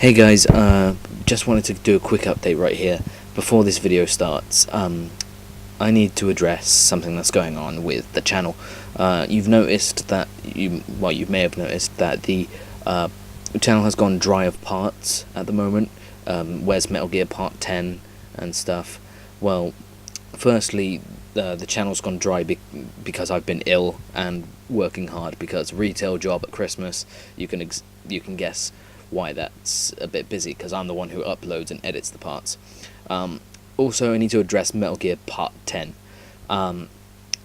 Hey guys, just wanted to do a quick update right here before this video starts. I need to address something that's going on with the channel. You've noticed that you may have noticed that the channel has gone dry of parts at the moment. Where's Metal Gear Part 10 and stuff? Well, firstly, the channel's gone dry because I've been ill and working hard because retail job at Christmas. You can guess why that's a bit busy, because I'm the one who uploads and edits the parts. Also, I need to address Metal Gear Part 10.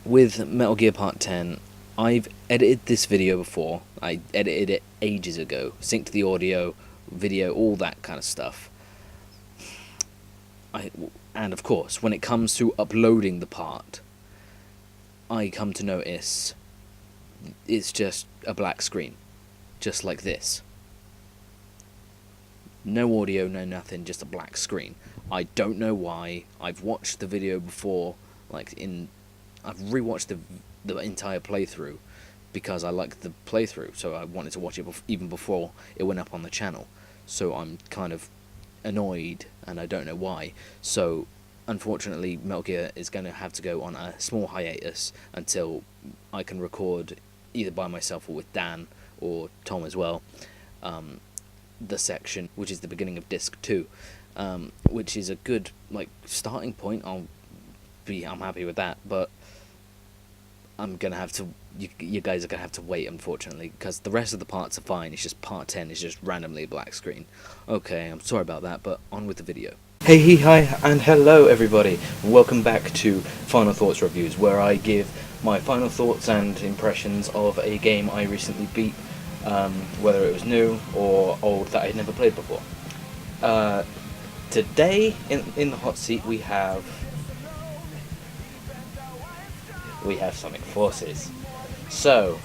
With Metal Gear Part 10, I've edited this video before. I edited it ages ago, synced the audio, video, all that kind of stuff. And of course, when it comes to uploading the part, I come to notice it's just a black screen, just like this. No audio, no nothing, just a black screen. I don't know why. I've watched the video before, I've rewatched the entire playthrough because I liked the playthrough, so I wanted to watch it even before it went up on the channel. So I'm kind of annoyed, and I don't know why. So unfortunately, Metal Gear is going to have to go on a small hiatus until I can record either by myself or with Dan or Tom as well. The section, which is the beginning of disc 2, which is a good starting point. I'm happy with that, but I'm gonna have to. You guys are gonna have to wait, unfortunately, because the rest of the parts are fine. It's just part 10 is just randomly a black screen. Okay, I'm sorry about that, but on with the video. Hey, hi, and hello everybody. Welcome back to Final Thoughts Reviews, where I give my final thoughts and impressions of a game I recently beat. Whether it was new or old that I'd never played before. Today, in the hot seat, we have Sonic Forces. So,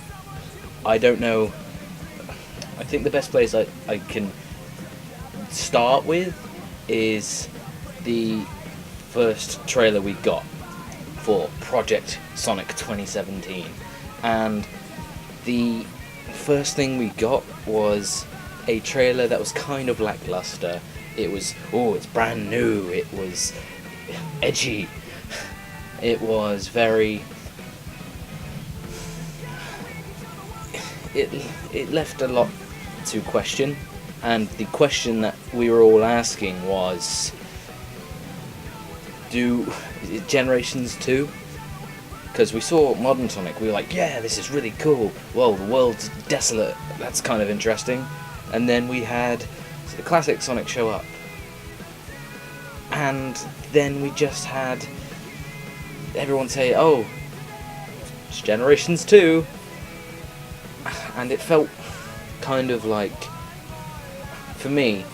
I don't know. I think the best place I can start with is the first trailer we got for Project Sonic 2017, and the first thing we got was a trailer that was kind of lackluster. It was, it's brand new, it was edgy, it was very... It left a lot to question, and the question that we were all asking was, Generations 2? Because we saw Modern Sonic, we were like, yeah, this is really cool. Well, the world's desolate, that's kind of interesting. And then we had the classic Sonic show up. And then we just had everyone say, oh, it's Generations 2. And it felt kind of like, for me,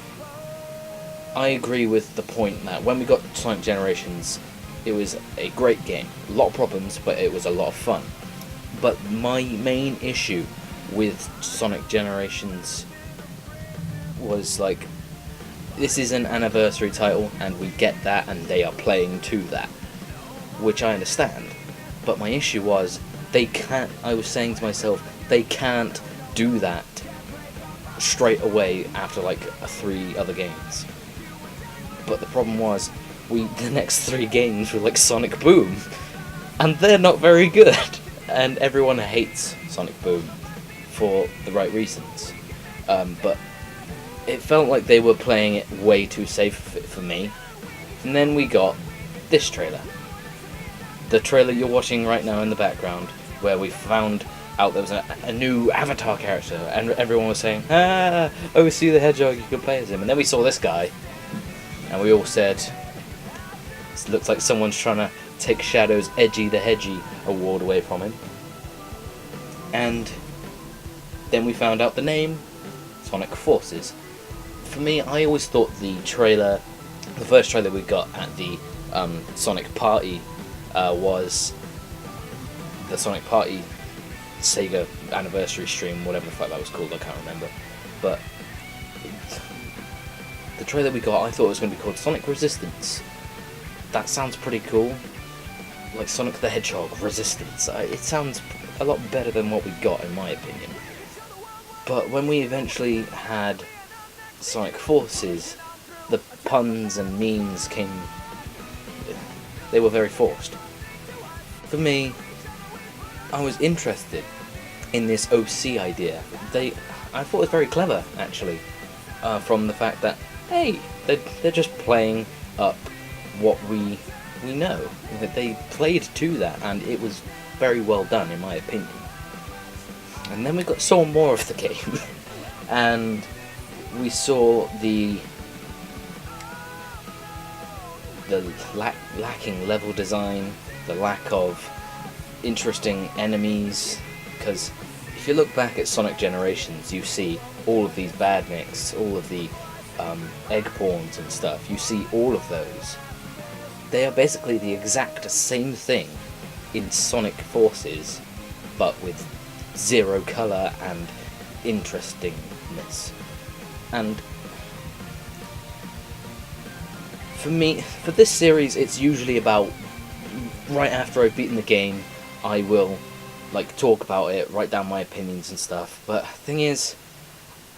I agree with the point that when we got Sonic Generations, it was a great game. A lot of problems, but it was a lot of fun. But my main issue with Sonic Generations was this is an anniversary title, and we get that, and they are playing to that, which I understand. But my issue was, I was saying to myself, they can't do that straight away after 3 other games. But the problem was, the next 3 games were Sonic Boom, and they're not very good, and everyone hates Sonic Boom for the right reasons. But it felt like they were playing it way too safe for me. And then we got this trailer, the trailer you're watching right now in the background, where we found out there was a new Avatar character, and everyone was saying, see the Hedgehog, you can play as him. And then we saw this guy, and we all said, it looks like someone's trying to take Shadow's Edgy the Hedgy award away from him. And then we found out the name, Sonic Forces. For me, I always thought the first trailer we got at the Sonic Party was the Sonic Party Sega anniversary stream, whatever the fuck that was called, I can't remember. But the trailer we got, I thought it was going to be called Sonic Resistance. That sounds pretty cool. Like Sonic the Hedgehog Resistance. It sounds a lot better than what we got, in my opinion. But when we eventually had Sonic Forces, the puns and memes came. They were very forced. For me, I was interested in this OC idea. I thought it was very clever, actually, from the fact that, hey, they're just playing up what we know. That they played to that, and it was very well done, in my opinion. And then saw more of the game, and we saw the lacking level design, the lack of interesting enemies, because if you look back at Sonic Generations, you see all of these badniks, all of the egg pawns and stuff, you see all of those. They are basically the exact same thing in Sonic Forces, but with zero colour and interestingness. And for me, for this series, it's usually about, right after I've beaten the game, I will talk about it, write down my opinions and stuff. But the thing is,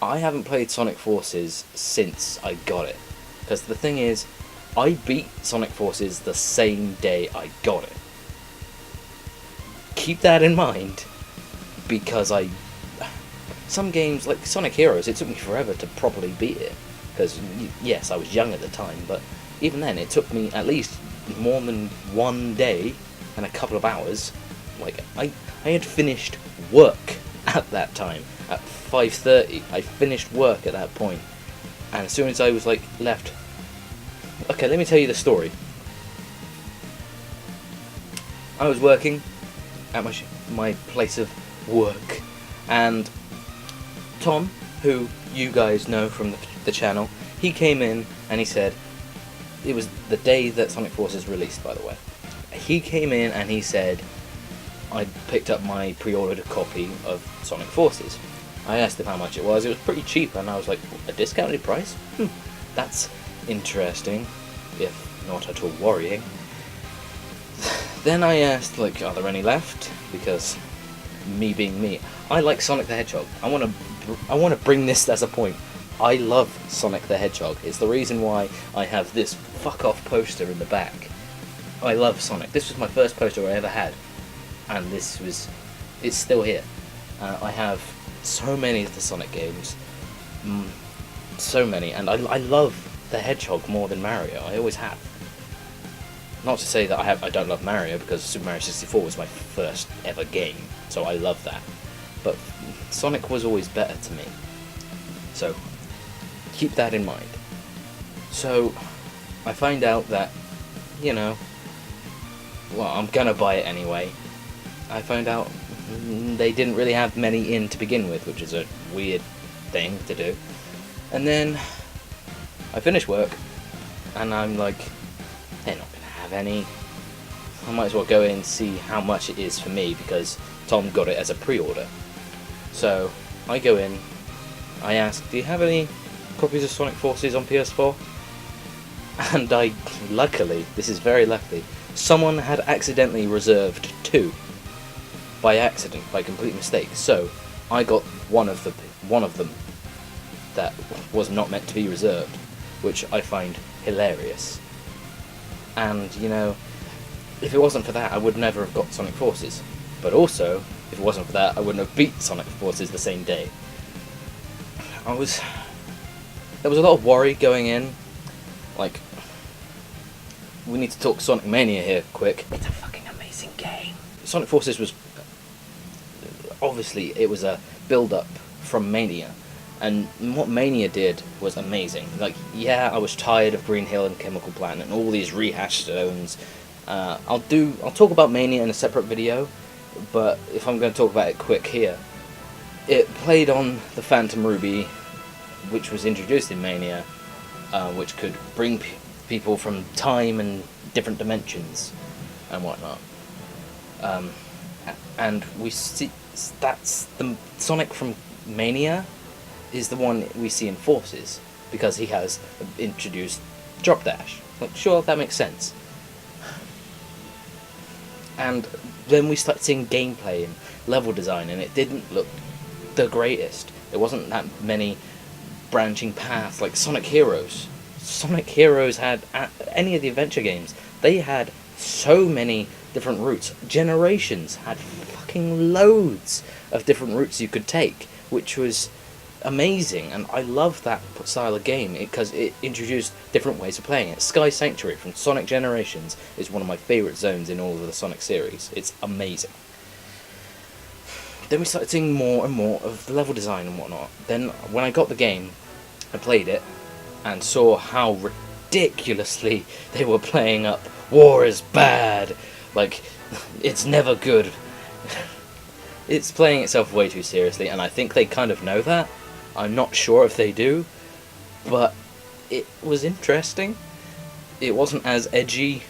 I haven't played Sonic Forces since I got it. Because the thing is, I beat Sonic Forces the same day I got it. Keep that in mind, because some games, like Sonic Heroes, it took me forever to properly beat it. Because, yes, I was young at the time, but even then, it took me at least more than one day and a couple of hours. I had finished work at that time, at 5:30. I finished work at that point, and as soon as I was left. Okay, let me tell you the story. I was working at my place of work, and Tom, who you guys know from the channel, he came in and he said, it was the day that Sonic Forces released, by the way. He came in and he said, I picked up my pre-ordered copy of Sonic Forces. I asked him how much it was. It was pretty cheap, and I was like, a discounted price? That's interesting, if not at all worrying. Then I asked, are there any left? Because, me being me, I like Sonic the Hedgehog. I want to bring this as a point. I love Sonic the Hedgehog. It's the reason why I have this fuck-off poster in the back. I love Sonic. This was my first poster I ever had, and it's still here. I have so many of the Sonic games, so many, and I love the Hedgehog more than Mario. I always have. Not to say that I don't love Mario, because Super Mario 64 was my first ever game, so I love that. But Sonic was always better to me. So keep that in mind. So I find out that, I'm gonna buy it anyway. I found out they didn't really have many in to begin with, which is a weird thing to do. And then I finish work, and I'm like, they're not gonna have any. I might as well go in and see how much it is for me, because Tom got it as a pre-order. So I go in, I ask, do you have any copies of Sonic Forces on PS4? And luckily, this is very lucky, someone had accidentally reserved 2. By accident, by complete mistake. So I got one of them that was not meant to be reserved, which I find hilarious. And if it wasn't for that, I would never have got Sonic Forces. But also, if it wasn't for that, I wouldn't have beat Sonic Forces the same day. There was a lot of worry going in. We need to talk Sonic Mania here, quick. It's a fucking amazing game. Sonic Forces was, obviously, it was a build-up from Mania. And what Mania did was amazing. I was tired of Green Hill and Chemical Plant and all these rehashed zones. I'll talk about Mania in a separate video, but if I'm going to talk about it quick here, it played on the Phantom Ruby, which was introduced in Mania, which could bring people from time and different dimensions and whatnot. And we see that's the Sonic from Mania is the one we see in Forces, because he has introduced Drop Dash. Sure, that makes sense. And then we start seeing gameplay and level design, and it didn't look the greatest. There wasn't that many branching paths, like Sonic Heroes. Sonic Heroes had, any of the adventure games, they had so many different routes. Generations had fucking loads of different routes you could take, which was amazing, and I love that style of game because it introduced different ways of playing it. Sky Sanctuary from Sonic Generations is one of my favourite zones in all of the Sonic series. It's amazing. Then we started seeing more and more of the level design and whatnot. Then when I got the game, I played it and saw how ridiculously they were playing up war is bad, like it's never good. It's playing itself way too seriously, and I think they kind of know that. I'm not sure if they do, but it was interesting. It wasn't as edgy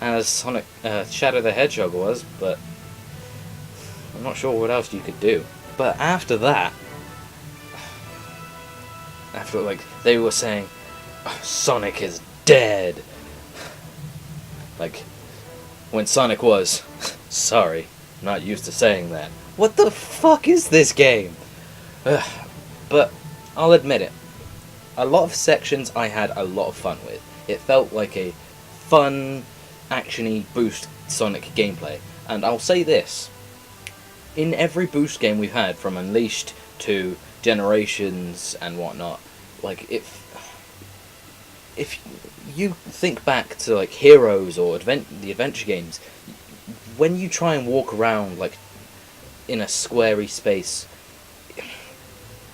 as Sonic Shadow the Hedgehog was, but I'm not sure what else you could do. But after that, after like they were saying Sonic is dead, like when Sonic was sorry, not used to saying that. What the fuck is this game? But I'll admit it, a lot of sections I had a lot of fun with. It felt like a fun, actiony boost Sonic gameplay. And I'll say this, in every boost game we've had, from Unleashed to Generations and whatnot, like if you think back to like Heroes or the adventure games, when you try and walk around like in a squarey space,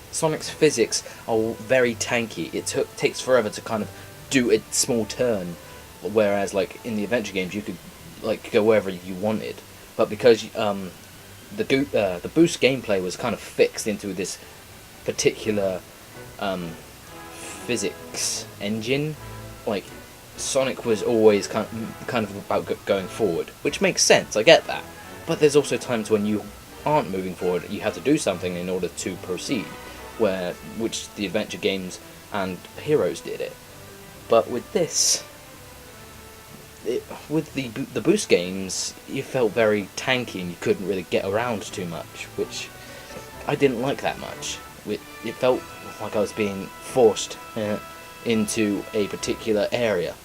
Sonic's physics are very tanky. It takes forever to kind of do a small turn, whereas like in the adventure games you could like go wherever you wanted. But because the boost gameplay was kind of fixed into this particular physics engine, like Sonic was always kind of about going forward, which makes sense. I get that, but there's also times when you aren't moving forward. You have to do something in order to proceed, which the adventure games and Heroes did it. But with this, with the boost games, you felt very tanky and you couldn't really get around too much, which I didn't like that much. It felt like I was being forced into a particular area,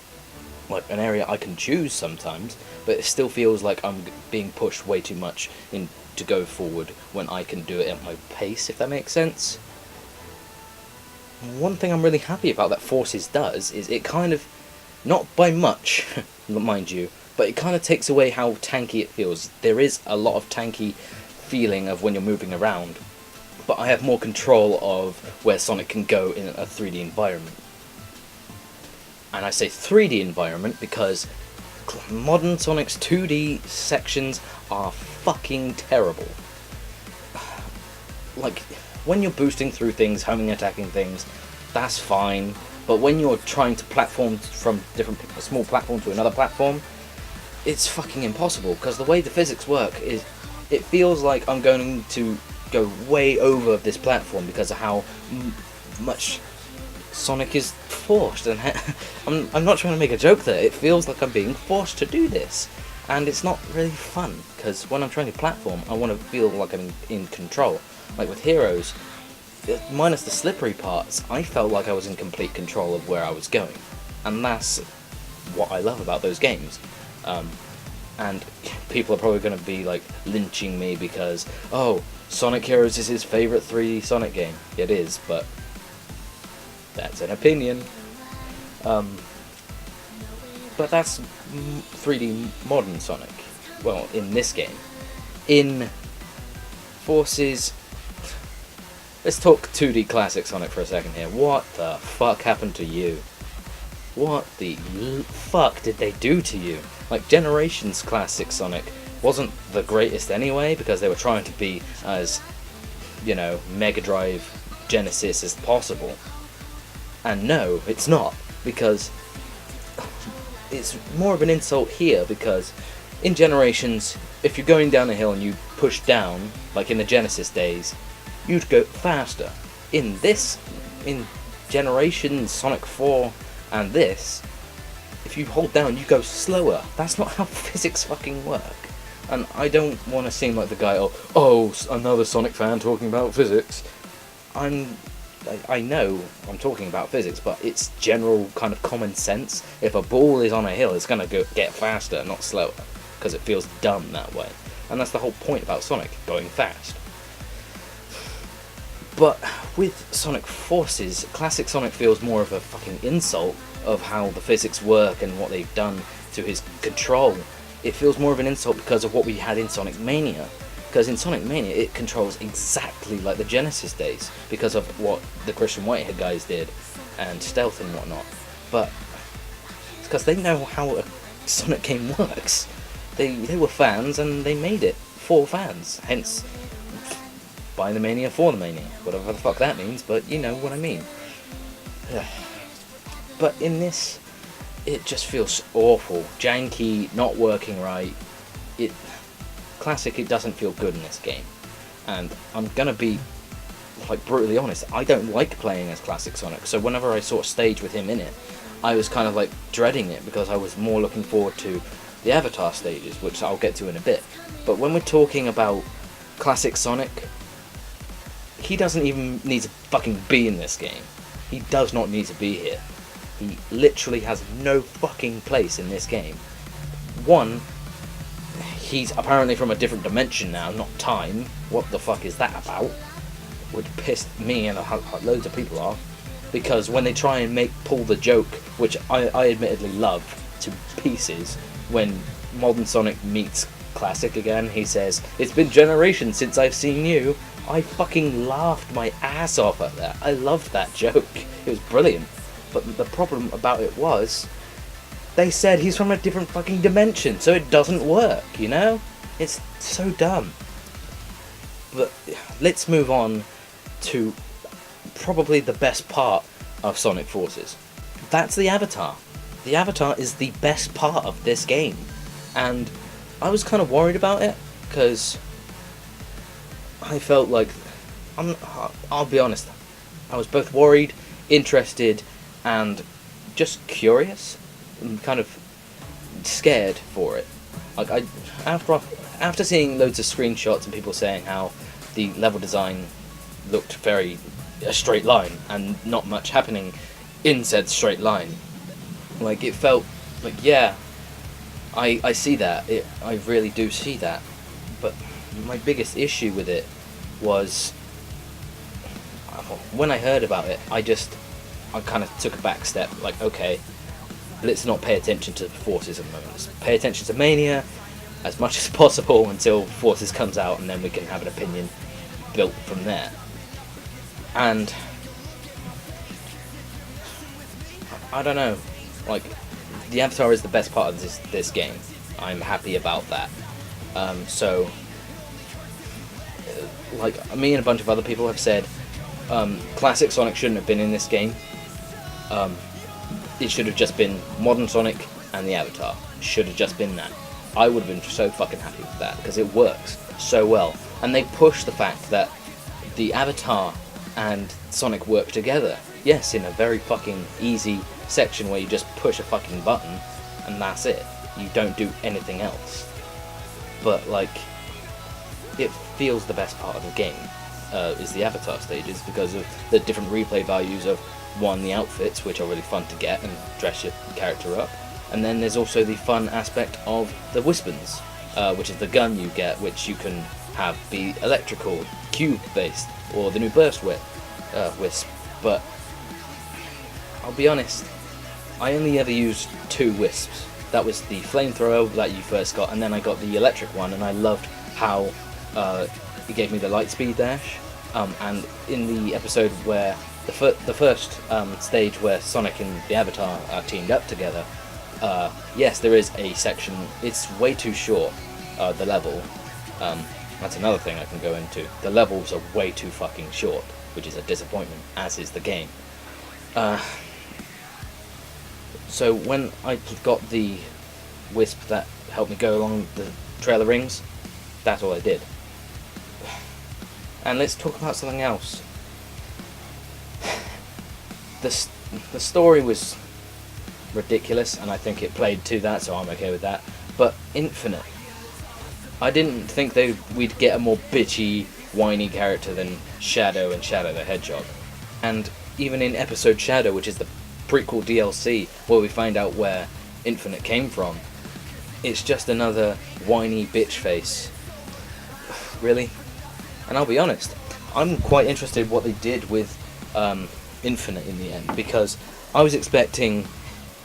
like an area I can choose sometimes, but it still feels like I'm being pushed way too much to go forward when I can do it at my pace, if that makes sense. One thing I'm really happy about that Forces does is it kind of, not by much, mind you, but it kind of takes away how tanky it feels. There is a lot of tanky feeling of when you're moving around, but I have more control of where Sonic can go in a 3D environment. And I say 3D environment because modern Sonic's 2D sections are fucking terrible. Like, when you're boosting through things, homing, attacking things, that's fine. But when you're trying to platform from a small platform to another platform, it's fucking impossible, because the way the physics work is, it feels like I'm going to go way over this platform because of how much Sonic is forced, and I'm not trying to make a joke there. It feels like I'm being forced to do this, and it's not really fun, because when I'm trying to platform, I want to feel like I'm in control. Like with Heroes, minus the slippery parts, I felt like I was in complete control of where I was going, and that's what I love about those games. And people are probably going to be like lynching me because, oh, Sonic Heroes is his favourite 3D Sonic game. It is, but that's an opinion. But that's 3D modern Sonic. Well, in this game. In Forces, let's talk 2D classic Sonic for a second here. What the fuck happened to you? What the fuck did they do to you? Like, Generations classic Sonic wasn't the greatest anyway, because they were trying to be as, you know, Mega Drive, Genesis as possible. And no, it's not, because it's more of an insult here, because in Generations, if you're going down a hill and you push down, like in the Genesis days, you'd go faster. In Generations, Sonic 4, and this, if you hold down, you go slower. That's not how physics fucking work. And I don't want to seem like the guy, oh, another Sonic fan talking about physics. I'm I know I'm talking about physics, but it's general kind of common sense. If a ball is on a hill, it's going to get faster, not slower, because it feels dumb that way. And that's the whole point about Sonic, going fast. But with Sonic Forces, classic Sonic feels more of a fucking insult of how the physics work and what they've done to his control. It feels more of an insult because of what we had in Sonic Mania. Because in Sonic Mania, it controls exactly like the Genesis days, because of what the Christian Whitehead guys did, and Stealth and whatnot. But it's because they know how a Sonic game works. They were fans, and they made it for fans. Hence, by the Mania, for the Mania. Whatever the fuck that means, but you know what I mean. But in this, it just feels awful. Janky, not working right. Classic, it doesn't feel good in this game. And I'm gonna be, like, brutally honest, I don't like playing as Classic Sonic, so whenever I saw a stage with him in it, I was kind of like dreading it, because I was more looking forward to the Avatar stages, which I'll get to in a bit. But when we're talking about Classic Sonic, he doesn't even need to fucking be in this game. He does not need to be here. He literally has no fucking place in this game. One, he's apparently from a different dimension now, not time. What the fuck is that about? Which pissed me and loads of people off. Because when they try and pull the joke, which I admittedly love to pieces, when Modern Sonic meets Classic again, he says, "It's been generations since I've seen you." I fucking laughed my ass off at that. I loved that joke. It was brilliant. But the problem about it was, they said he's from a different fucking dimension, so it doesn't work, you know? It's so dumb. But let's move on to probably the best part of Sonic Forces. That's the Avatar. The Avatar is the best part of this game. And I was kind of worried about it, because I felt like, I'll be honest, I was both worried, interested, and just curious. I'm kind of scared for it. Like after seeing loads of screenshots and people saying how the level design looked very a straight line and not much happening in said straight line, like it felt like, yeah, I see that. I really do see that. But my biggest issue with it was, when I heard about it, I kind of took a back step. Like, okay, let's not pay attention to Forces at the moment. Let's pay attention to Mania as much as possible until Forces comes out, and then we can have an opinion built from there. And I don't know, like, the Avatar is the best part of this game. I'm happy about that. So, like, me and a bunch of other people have said, Classic Sonic shouldn't have been in this game. It should have just been Modern Sonic and the Avatar. Should have just been that. I would have been so fucking happy with that, because it works so well. And they push the fact that the Avatar and Sonic work together. Yes, in a very fucking easy section where you just push a fucking button and that's it. You don't do anything else. But, like, it feels the best part of the game is the Avatar stages, because of the different replay values of, one, the outfits, which are really fun to get and dress your character up, and then there's also the fun aspect of the Wispons, which is the gun you get, which you can have be electrical, cube based, or the new burst wisp. But I'll be honest, I only ever used 2 wisps. That was the flamethrower that you first got, and then I got the electric one, and I loved how it gave me the light speed dash. And in the episode where the first stage where Sonic and the Avatar are teamed up together, yes, there is a section. It's way too short. The level. That's another thing I can go into. The levels are way too fucking short, which is a disappointment, as is the game. So when I got the wisp that helped me go along the Trail of Rings, that's all I did. And let's talk about something else. The story was ridiculous, and I think it played to that, so I'm okay with that. But Infinite, I didn't think we'd get a more bitchy, whiny character than Shadow and Shadow the Hedgehog. And even in Episode Shadow, which is the prequel DLC, where we find out where Infinite came from, it's just another whiny bitch face. Really? And I'll be honest, I'm quite interested what they did with Infinite in the end, because I was expecting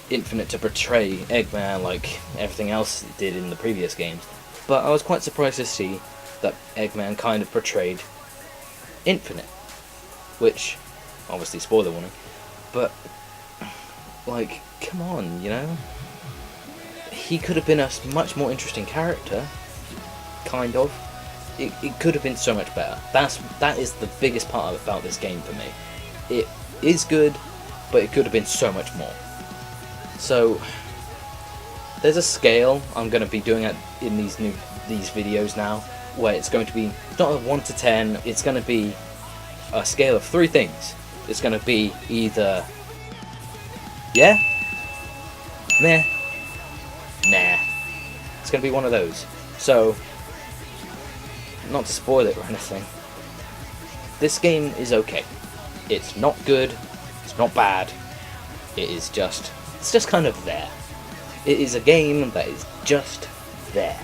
Infinite to portray Eggman like everything else it did in the previous games, but I was quite surprised to see that Eggman kind of portrayed Infinite, which, obviously spoiler warning, but, like, come on, you know? He could have been a much more interesting character, kind of. It could have been so much better. That is the biggest part about this game for me. It is good, but it could have been so much more. So, there's a scale I'm going to be doing in these videos now, where it's going to be not a 1 to 10, it's going to be a scale of 3 things. It's going to be either yeah, meh, nah. It's going to be one of those. So, not to spoil it or anything, this game is okay. It's not good, it's not bad, it's just kind of there. It is a game that is just there.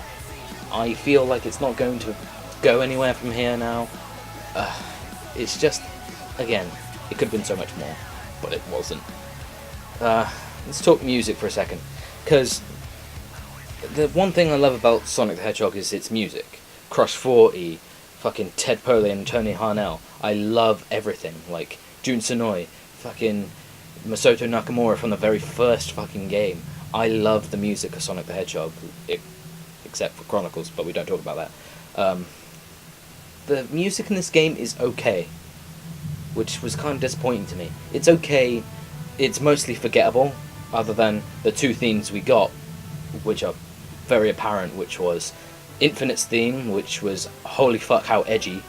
I feel like it's not going to go anywhere from here now. It's just, again, it could have been so much more, but it wasn't. Let's talk music for a second, because the one thing I love about Sonic the Hedgehog is its music. Crush 40, fucking Ted Poley and Tony Harnell. I love everything. Like, Jun Senoi, fucking Masato Nakamura from the very first fucking game. I love the music of Sonic the Hedgehog, except for Chronicles, but we don't talk about that. The music in this game is okay, which was kind of disappointing to me. It's okay, it's mostly forgettable, other than the 2 themes we got, which are very apparent, which was Infinite's theme, which was holy fuck how edgy,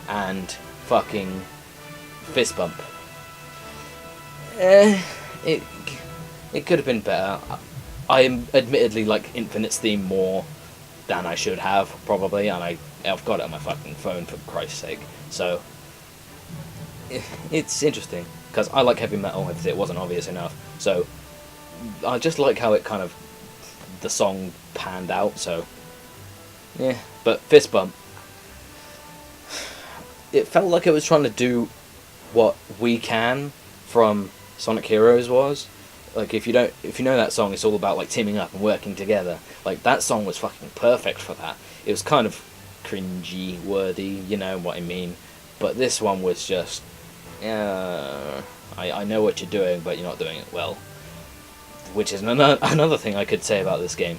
and fucking Fist Bump. It could have been better. I admittedly like Infinite's theme more than I should have, probably, and I've got it on my fucking phone, for Christ's sake. So, it's interesting, because I like heavy metal, if it wasn't obvious enough. So, I just like how it kind of, the song panned out, so, yeah. But Fist Bump, it felt like it was trying to do what We Can from Sonic Heroes was. Like, if you know that song, it's all about, like, teaming up and working together. Like, that song was fucking perfect for that. It was kind of cringy worthy, you know what I mean. But this one was just, I know what you're doing, but you're not doing it well. Which is another thing I could say about this game.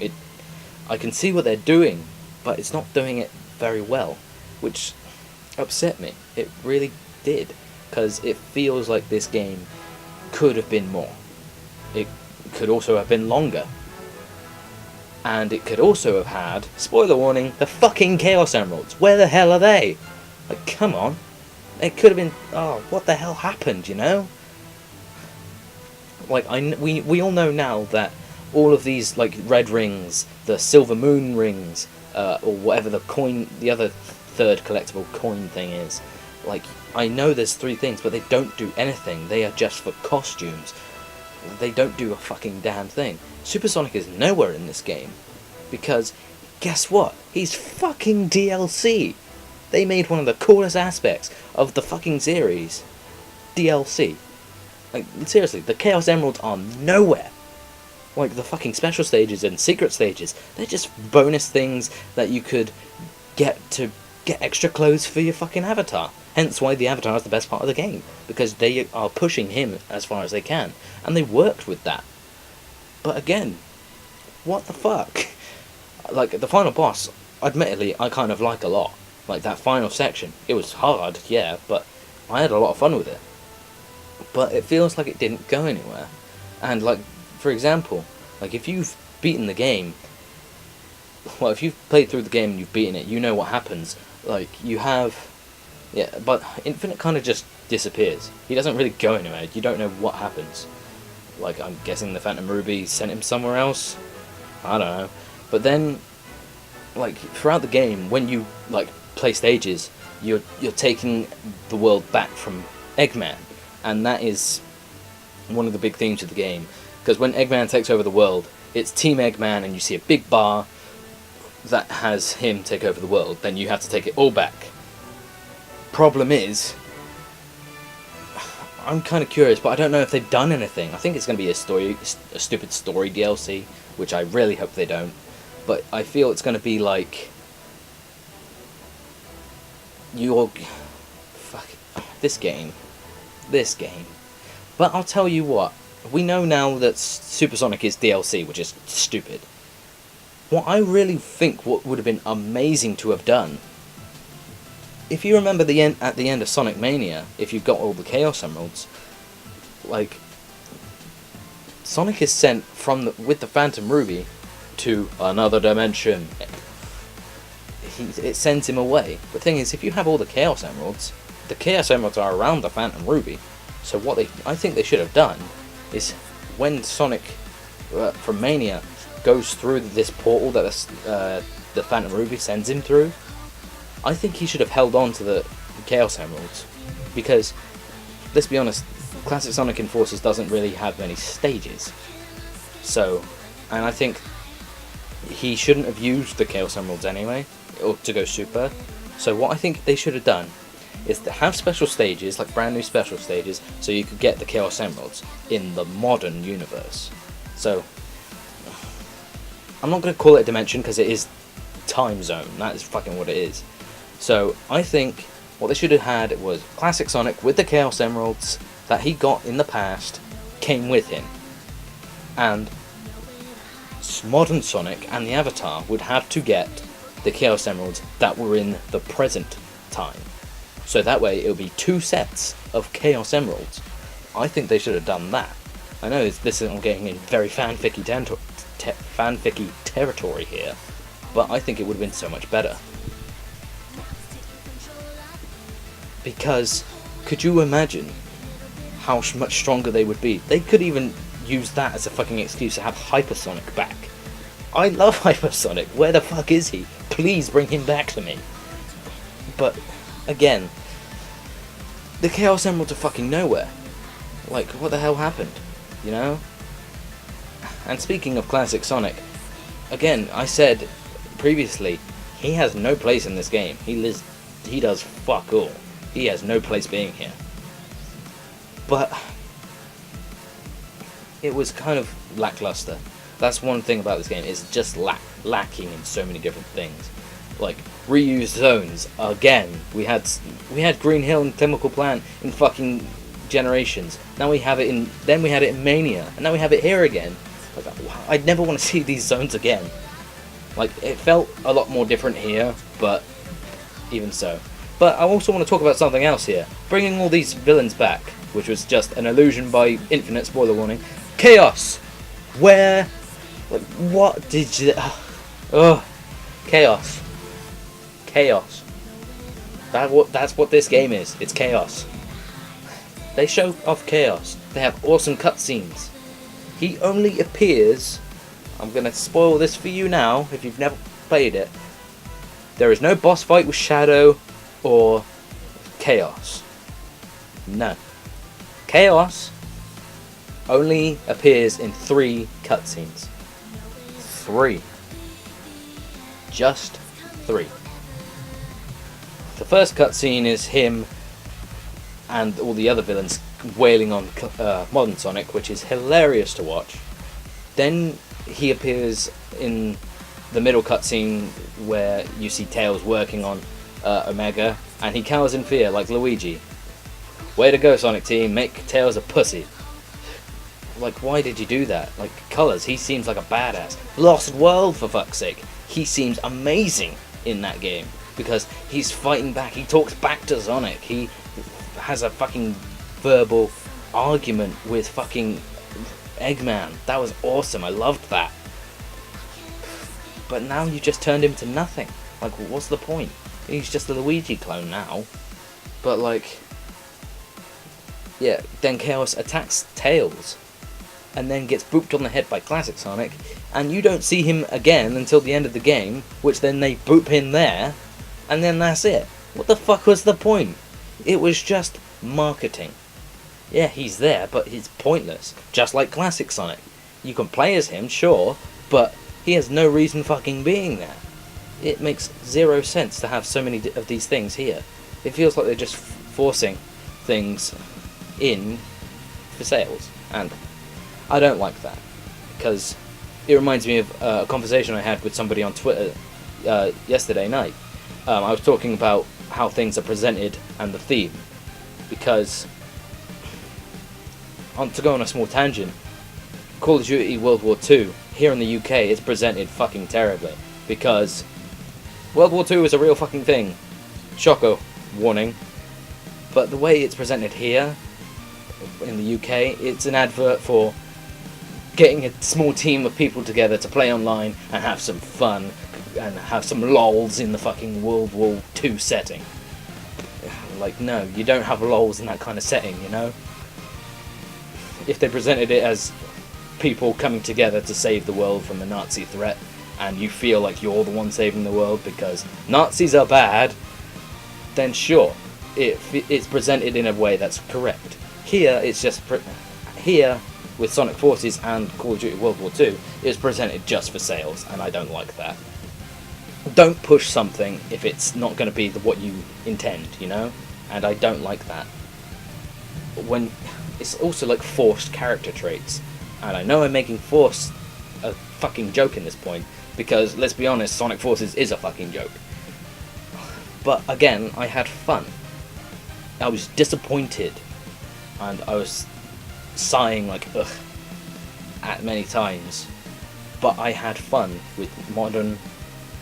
I can see what they're doing, but it's not doing it very well, which upset me. It really did, because it feels like this game could have been more. It could also have been longer. And it could also have had, spoiler warning, the fucking Chaos Emeralds. Where the hell are they? Like, come on. It could have been, oh, what the hell happened, you know? Like, we all know now that all of these, like, red rings, the silver moon rings, or whatever the other 3rd collectible coin thing is, like, I know there's 3 things, but they don't do anything. They are just for costumes. They don't do a fucking damn thing. Supersonic is nowhere in this game, because, guess what? He's fucking DLC. They made one of the coolest aspects of the fucking series DLC. Like, seriously, the Chaos Emeralds are nowhere. Like, the fucking special stages and secret stages, they're just bonus things that you could get to get extra clothes for your fucking avatar. Hence why the avatar is the best part of the game, because they are pushing him as far as they can, and they worked with that. But again, what the fuck? Like, the final boss, admittedly, I kind of like a lot. Like, that final section, it was hard, yeah, but I had a lot of fun with it. But it feels like it didn't go anywhere. And, like, for example, like, if you've beaten the game, well, if you've played through the game and you've beaten it, you know what happens. Like, you have, yeah, but Infinite kind of just disappears. He doesn't really go anywhere. You don't know what happens. Like, I'm guessing the Phantom Ruby sent him somewhere else? I don't know. But then, like, throughout the game, when you, like, play stages, you're taking the world back from Eggman. and that is one of the big themes of the game. Because when Eggman takes over the world, it's Team Eggman, and you see a big bar that has him take over the world. Then you have to take it all back. Problem is, I'm kind of curious, but I don't know if they've done anything. I think it's going to be a stupid story DLC, which I really hope they don't. But I feel it's going to be like this game. But I'll tell you what, we know now that Supersonic is DLC, which is stupid. What I really think what would have been amazing to have done, if you remember at the end of Sonic Mania, if you've got all the Chaos Emeralds, like, Sonic is sent with the Phantom Ruby to another dimension. It sends him away. The thing is, if you have all the Chaos Emeralds are around the Phantom Ruby. So what I think they should have done is, when Sonic from Mania goes through this portal that the Phantom Ruby sends him through, I think he should have held on to the Chaos Emeralds, because, let's be honest, Classic Sonic in Forces doesn't really have many stages. So, and I think he shouldn't have used the Chaos Emeralds anyway, or to go Super. So what I think they should have done is to have special stages, like brand new special stages, so you could get the Chaos Emeralds in the modern universe. So, I'm not going to call it a dimension, because it is time zone. That is fucking what it is. So, I think what they should have had was Classic Sonic with the Chaos Emeralds that he got in the past came with him. And modern Sonic and the Avatar would have to get the Chaos Emeralds that were in the present time. So that way it would be 2 sets of Chaos Emeralds. I think they should have done that. I know this is getting in very fanficky territory here, but I think it would have been so much better. Because, could you imagine how much stronger they would be? They could even use that as a fucking excuse to have Hypersonic back. I love Hypersonic. Where the fuck is he? Please bring him back to me. But, again, the Chaos Emeralds are fucking nowhere. Like, what the hell happened? You know? And speaking of Classic Sonic, again, I said previously, he has no place in this game. He does fuck all. He has no place being here. But it was kind of lackluster. That's one thing about this game, it's just lacking in so many different things. Like, reused zones, again, we had Green Hill and Chemical Plant in fucking Generations. Now we have it in, then we had it in Mania, and now we have it here again. Like, I'd never want to see these zones again. Like, it felt a lot more different here, but even so. But I also want to talk about something else here. Bringing all these villains back, which was just an illusion by Infinite, spoiler warning. Chaos! Where? Like, what did you... Chaos. Chaos. That's what this game is. It's chaos. They show off Chaos. They have awesome cutscenes. He only appears... I'm going to spoil this for you now, if you've never played it. There is no boss fight with Shadow or Chaos. No. Chaos only appears in 3 cutscenes. 3. Just 3. The first cutscene is him and all the other villains wailing on Modern Sonic, which is hilarious to watch. Then he appears in the middle cutscene where you see Tails working on Omega, and he cowers in fear like Luigi. Way to go, Sonic Team, make Tails a pussy. Like, why did you do that? Like, Colors, he seems like a badass. Lost World, for fuck's sake. He seems amazing in that game, because he's fighting back, he talks back to Sonic, he has a fucking verbal argument with fucking Eggman. That was awesome, I loved that. But now you just turned him to nothing. Like, what's the point? He's just a Luigi clone now. But, like... yeah, then Chaos attacks Tails, and then gets booped on the head by Classic Sonic, and you don't see him again until the end of the game, which then they boop in there, and then that's it. What the fuck was the point? It was just marketing. Yeah, he's there, but he's pointless. Just like classic Sonic. You can play as him, sure, but he has no reason fucking being there. It makes zero sense to have so many of these things here. It feels like they're just forcing things in for sales, and I don't like that, because it reminds me of a conversation I had with somebody on Twitter yesterday night. I was talking about how things are presented and the theme, because, to go on a small tangent, Call of Duty World War II, here in the UK, is presented fucking terribly, because World War II is a real fucking thing. Shocker, warning. But the way it's presented here, in the UK, it's an advert for getting a small team of people together to play online and have some fun and have some lols in the fucking World War II setting. Like, no, you don't have lols in that kind of setting, you know? If they presented it as people coming together to save the world from the Nazi threat, and you feel like you're the one saving the world because Nazis are bad, then sure, it's presented in a way that's correct. Here, it's just here with Sonic Forces and Call of Duty World War II, it's presented just for sales, and I don't like that. Don't push something if it's not going to be what you intend, you know? And I don't like that. When it's also like forced character traits, and I know I'm making force a fucking joke in this point, because let's be honest, Sonic Forces is a fucking joke. But again, I had fun. I was disappointed, and I was sighing like ugh at many times, but I had fun with modern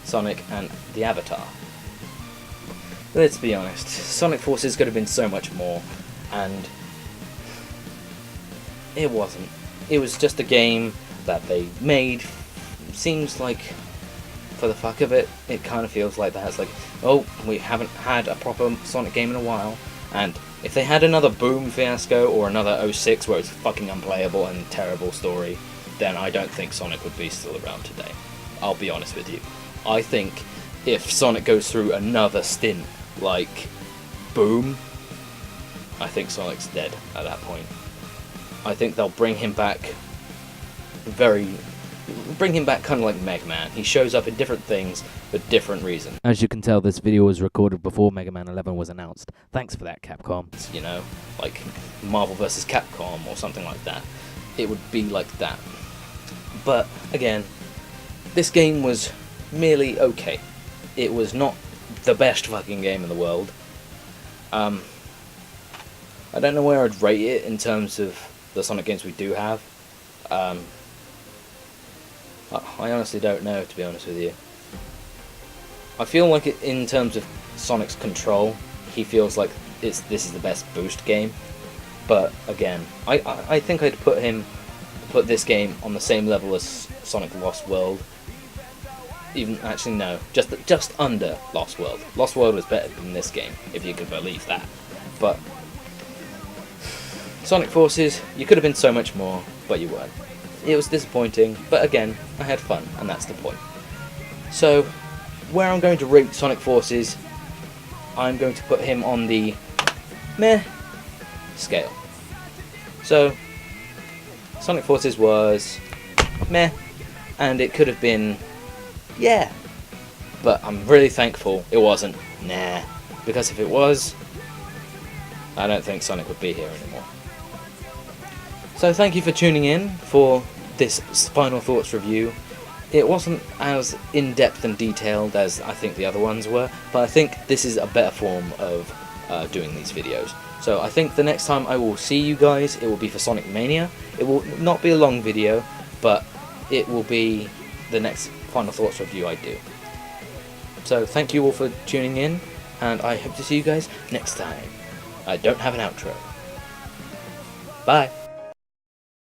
Sonic and the Avatar. Let's be honest, Sonic Forces could have been so much more, and it wasn't. It was just a game that they made. Seems like, for the fuck of it, it kind of feels like that. It's like, oh, we haven't had a proper Sonic game in a while, and if they had another Boom fiasco or another 06 where it's fucking unplayable and terrible story, then I don't think Sonic would be still around today. I'll be honest with you. I think if Sonic goes through another stint like Boom, I think Sonic's dead at that point. I think they'll bring him back kind of like Mega Man. He shows up in different things for different reasons. As you can tell, this video was recorded before Mega Man 11 was announced. Thanks for that, Capcom. You know, like Marvel vs. Capcom or something like that. It would be like that. But again, this game was merely okay. It was not the best fucking game in the world. I don't know where I'd rate it in terms of the Sonic games we do have. I honestly don't know, to be honest with you. I feel like in terms of Sonic's control, he feels like this is the best Boost game. But again, I think I'd put this game on the same level as Sonic Lost World. Even actually no, just under Lost World. Lost World was better than this game, if you can believe that. But Sonic Forces, you could have been so much more, but you weren't. It was disappointing, but again, I had fun, and that's the point. So, where I'm going to rate Sonic Forces, I'm going to put him on the meh scale. So, Sonic Forces was meh, and it could have been yeah, but I'm really thankful it wasn't nah, because if it was, I don't think Sonic would be here anymore. So thank you for tuning in for this Final Thoughts review. It wasn't as in-depth and detailed as I think the other ones were, but I think this is a better form of doing these videos. So I think the next time I will see you guys, it will be for Sonic Mania. It will not be a long video, but it will be the next Final Thoughts review I do. So thank you all for tuning in, and I hope to see you guys next time. I don't have an outro. Bye.